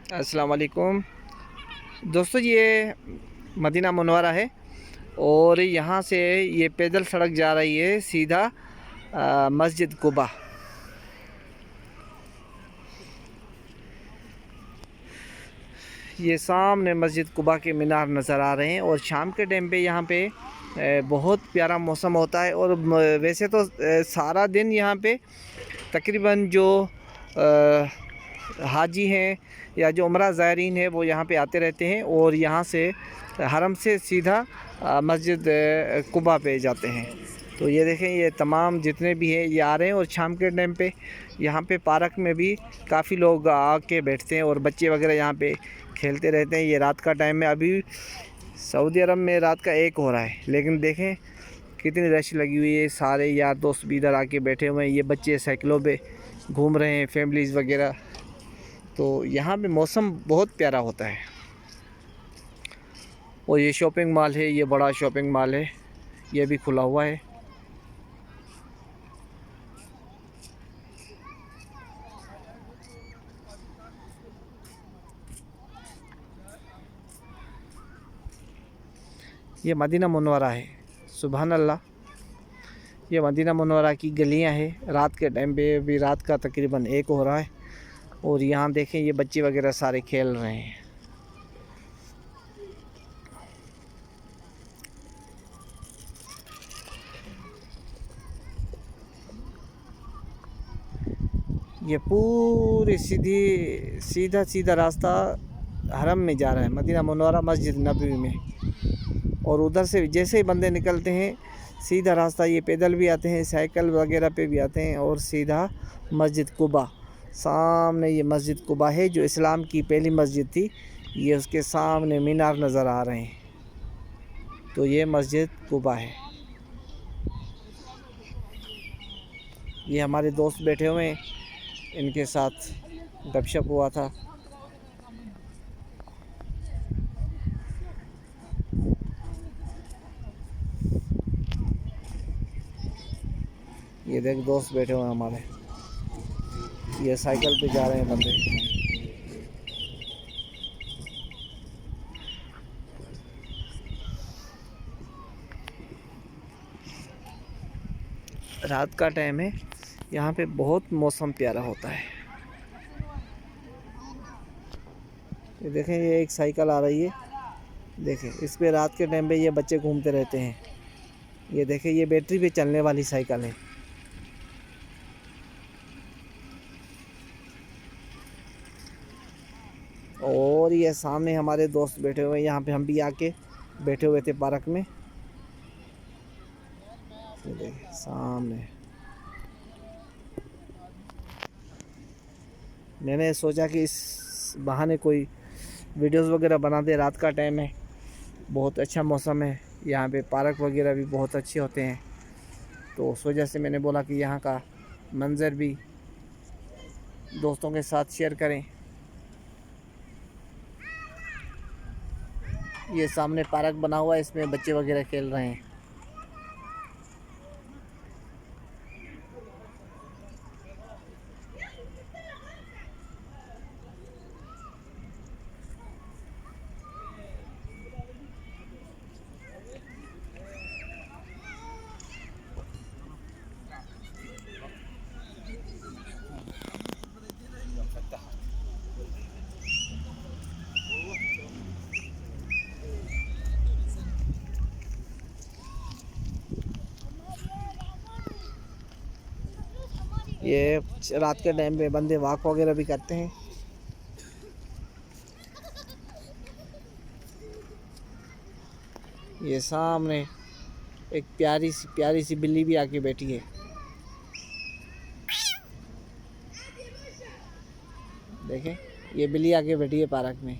अस्सलाम वालेकुम दोस्तों, ये मदीना मुनव्वरा है और यहाँ से ये पैदल सड़क जा रही है सीधा मस्जिद कुबा। ये सामने मस्जिद कुबा के मीनार नज़र आ रहे हैं और शाम के टाइम पे यहाँ पे बहुत प्यारा मौसम होता है। और वैसे तो सारा दिन यहाँ पे तकरीबन जो हाजी हैं या जो उम्रा ज़ायरीन है वो यहाँ पे आते रहते हैं और यहाँ से हरम से सीधा मस्जिद कुबा पे जाते हैं। तो ये देखें, ये तमाम जितने भी हैं ये आ रहे हैं और शाम के टाइम पे यहाँ पे पार्क में भी काफ़ी लोग आके बैठते हैं और बच्चे वगैरह यहाँ पे खेलते रहते हैं। ये रात का टाइम है, अभी सऊदी अरब में रात का 1 हो रहा है, लेकिन देखें कितनी रश लगी हुई है। सारे यार दोस्त भी इधर आके बैठे हुए हैं, ये बच्चे साइकिलों पे घूम रहे हैं, फैमिलीज़ वगैरह। तो यहाँ पे मौसम बहुत प्यारा होता है। और ये शॉपिंग मॉल है, ये बड़ा शॉपिंग मॉल है, ये भी खुला हुआ है। ये मदीना मुनव्वरा है, सुभान अल्लाह। ये मदीना मुनव्वरा की गलियां हैं। रात के टाइम पे भी रात का तकरीबन 1 हो रहा है और यहाँ देखें ये बच्चे वगैरह सारे खेल रहे हैं। ये पूरी सीधा सीधा रास्ता हरम में जा रहा है, मदीना मुनव्वरा मस्जिद नबवी में। और उधर से जैसे ही बंदे निकलते हैं सीधा रास्ता, ये पैदल भी आते हैं, साइकिल वगैरह पे भी आते हैं और सीधा मस्जिद कुबा। सामने ये मस्जिद कुबा है जो इस्लाम की पहली मस्जिद थी। ये उसके सामने मीनार नज़र आ रहे हैं, तो ये मस्जिद कुबा है। ये हमारे दोस्त बैठे हुए हैं, इनके साथ गपशप हुआ था। ये देख दोस्त बैठे हुए हैं हमारे, ये साइकिल पे जा रहे हैं बंदे। रात का टाइम है, यहाँ पे बहुत मौसम प्यारा होता है। ये देखें, ये एक साइकिल आ रही है, देखें इस पे रात के टाइम पे ये बच्चे घूमते रहते हैं। ये देखें, ये बैटरी पे चलने वाली साइकिल है। और ये सामने हमारे दोस्त बैठे हुए हैं, यहाँ पे हम भी आके बैठे हुए थे पार्क में। ये देखें सामने, मैंने सोचा कि इस बहाने कोई वीडियोस वगैरह बना दे। रात का टाइम है, बहुत अच्छा मौसम है, यहाँ पे पार्क वगैरह भी बहुत अच्छे होते हैं, तो उस वजह से मैंने बोला कि यहाँ का मंज़र भी दोस्तों के साथ शेयर करें। ये सामने पार्क बना हुआ है, इसमें बच्चे वगैरह खेल रहे हैं। ये रात के टाइम पे बंदे वॉक वगैरह भी करते हैं। ये सामने एक प्यारी सी बिल्ली भी आके बैठी है, देखें ये बिल्ली आके बैठी है पार्क में।